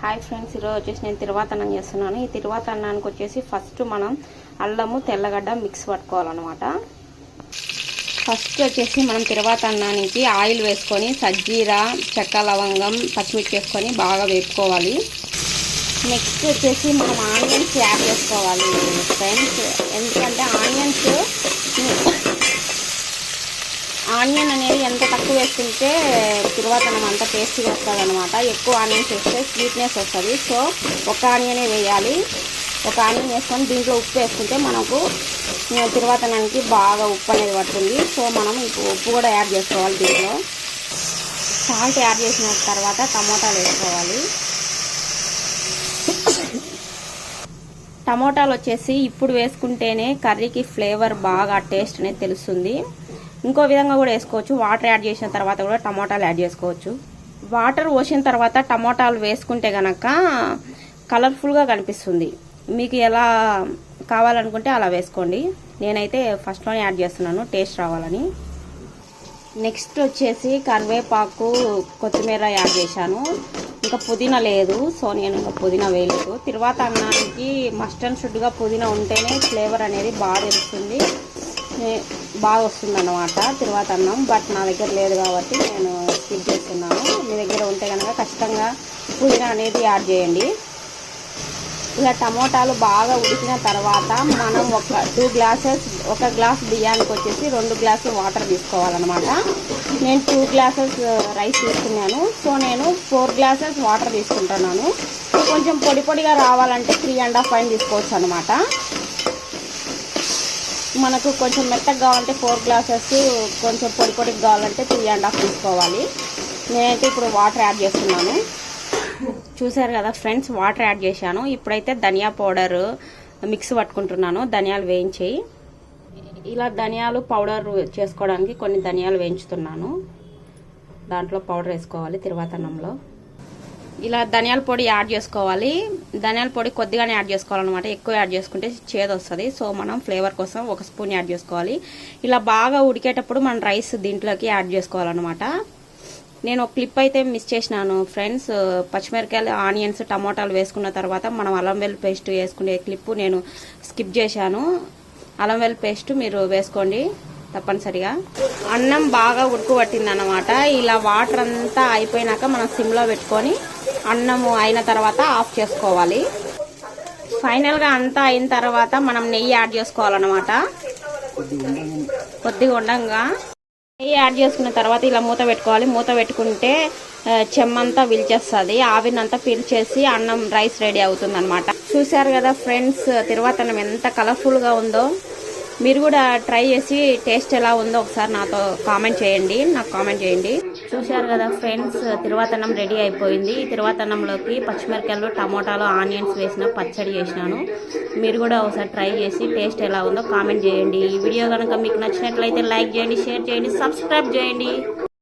Hi friends, ఈరోజు వచ్చేసి నేను తిరువాతన్నం చేస్తున్నాను. ఈ తిరువాతన్నానికి వచ్చేసి ఫస్ట్ మనం అల్లము తెల్లగడ్డ మిక్స్ పట్టుకోవాలన్నమాట. ఫస్ట్ వచ్చేసి మనం తిరువాతన్నానికి ఆయిల్ వేసుకొని సజ్జీరా, చెక్క, లవంగం, పచ్చిమిర్చి వేసుకొని బాగా వేపుకోవాలి. నెక్స్ట్ వచ్చేసి మనం ఆనియన్స్ యాడ్ చేసుకోవాలి ఫ్రెండ్స్. ఎందుకంటే ఆనియన్ అనేది ఎంత తక్కువ వేసుకుంటే తిరువాతన్నం అంత టేస్టీగా వస్తుంది అనమాట. ఎక్కువ ఆనియన్స్ వేస్తే స్వీట్నెస్ వస్తుంది. సో ఒక ఆనియనే వేయాలి. ఒక ఆనియన్ వేసుకొని దీంట్లో ఉప్పు వేసుకుంటే మనకు తిరువాతనానికి బాగా ఉప్పు అనేది పడుతుంది. సో మనం ఇప్పుడు ఉప్పు కూడా యాడ్ చేసుకోవాలి. దీంట్లో సాల్ట్ యాడ్ చేసిన తర్వాత టమోటాలు వేసుకోవాలి. టమోటాలు వచ్చేసి ఇప్పుడు వేసుకుంటేనే కర్రీకి ఫ్లేవర్ బాగా టేస్ట్ అనేది తెలుస్తుంది. ఇంకో విధంగా కూడా వేసుకోవచ్చు. వాటర్ యాడ్ చేసిన తర్వాత కూడా టమోటాలు యాడ్ చేసుకోవచ్చు. వాటర్ పోసిన తర్వాత టమోటాలు వేసుకుంటే కనుక కలర్ఫుల్గా కనిపిస్తుంది. మీకు ఎలా కావాలనుకుంటే అలా వేసుకోండి. నేనైతే ఫస్ట్లోనే యాడ్ చేస్తున్నాను టేస్ట్ రావాలని. నెక్స్ట్ వచ్చేసి కరివేపాకు, కొత్తిమీర యాడ్ చేశాను. ఇంకా పుదీనా లేదు, సో నేను ఇంకా పుదీనా వేయలేదు. తర్వాత అన్నానికి మస్ట్ అండ్ షుడ్గా పుదీనా ఉంటేనే ఫ్లేవర్ అనేది బాగా తెలుస్తుంది, బాగా వస్తుంది అన్నమాట తిరువాత అన్నం. బట్ నా దగ్గర లేదు కాబట్టి నేను స్కిప్ చేస్తున్నాను. మీ దగ్గర ఉంటే కనుక ఖచ్చితంగా పుదీనా అనేది యాడ్ చేయండి. ఇలా టమోటాలు బాగా ఉడికిన తర్వాత మనం ఒక గ్లాస్ బియ్యానికి వచ్చేసి 2 గ్లాసులు వాటర్ తీసుకోవాలన్నమాట. నేను 2 గ్లాసెస్ రైస్ తీసుకున్నాను. సో నేను 4 గ్లాసెస్ వాటర్ తీసుకుంటున్నాను. కొంచెం పొడిగా రావాలంటే 3.5 పైన తీసుకోవచ్చు అనమాట. మనకు కొంచెం మెత్తగా కావాలంటే 4 గ్లాసెస్, కొంచెం పొడిగా కావాలంటే 3.5 తీసుకోవాలి. నేనైతే ఇప్పుడు వాటర్ యాడ్ చేస్తున్నాను. చూసారు కదా ఫ్రెండ్స్, వాటర్ యాడ్ చేశాను. ఇప్పుడైతే ధనియా పౌడర్ మిక్స్ పట్టుకుంటున్నాను. ధనియాలు వేయించి ఇలా ధనియాలు పౌడర్ చేసుకోవడానికి కొన్ని ధనియాలు వేయించుతున్నాను. దాంట్లో పౌడర్ వేసుకోవాలి తిరువాతన్నంలో. ఇలా ధనియాల పొడి యాడ్ చేసుకోవాలి. ధనియాల పొడి కొద్దిగానే యాడ్ చేసుకోవాలన్నమాట. ఎక్కువ యాడ్ చేసుకుంటే చేదు వస్తుంది. సో మనం ఫ్లేవర్ కోసం 1 స్పూన్ యాడ్ చేసుకోవాలి. ఇలా బాగా ఉడికేటప్పుడు మనం రైస్ దీంట్లోకి యాడ్ చేసుకోవాలన్నమాట. నేను ఒక క్లిప్ అయితే మిస్ చేసినాను ఫ్రెండ్స్. పచ్చిమిరకాయలు, ఆనియన్స్, టమోటాలు వేసుకున్న తర్వాత మనం అల్లం వెల్లుల్లి పేస్ట్ వేసుకునే క్లిప్ నేను స్కిప్ చేశాను. అల్లం వెల్లుల్లి పేస్ట్ మీరు వేసుకోండి తప్పనిసరిగా. అన్నం బాగా ఉడుకుబట్టింది అన్నమాట. ఇలా వాటర్ అంతా అయిపోయినాక మనం సిమ్లో పెట్టుకొని అన్నము అయిన తర్వాత ఆఫ్ చేసుకోవాలి. ఫైనల్గా అంతా అయిన తర్వాత మనం నెయ్యి యాడ్ చేసుకోవాలన్నమాట. కొద్దిగా ఉండంగా నెయ్యి యాడ్ చేసుకున్న తర్వాత ఇలా మూత పెట్టుకోవాలి. మూత పెట్టుకుంటే చెమ్మంతా విలిచేస్తుంది. ఆవిరినంతా పీల్చేసి అన్నం రైస్ రెడీ అవుతుంది అనమాట. చూశారు కదా ఫ్రెండ్స్, తిరువాతన్నం ఎంత కలర్ఫుల్గా ఉందో. మీరు కూడా ట్రై చేసి టేస్ట్ ఎలా ఉందో ఒకసారి నాకు కామెంట్ చేయండి. చూశారు కదా ఫ్రెండ్స్, తిరువాతన్నం రెడీ అయిపోయింది. ఈ తిరువాతన్నంలోకి పచ్చిమిరకాయలు, టమోటాలు, ఆనియన్స్ వేసిన పచ్చడి చేసినాను. మీరు కూడా ఒకసారి ట్రై చేసి టేస్ట్ ఎలా ఉందో కామెంట్ చేయండి. ఈ వీడియో కనుక మీకు నచ్చినట్లయితే లైక్ చేయండి, షేర్ చేయండి, సబ్స్క్రైబ్ చేయండి.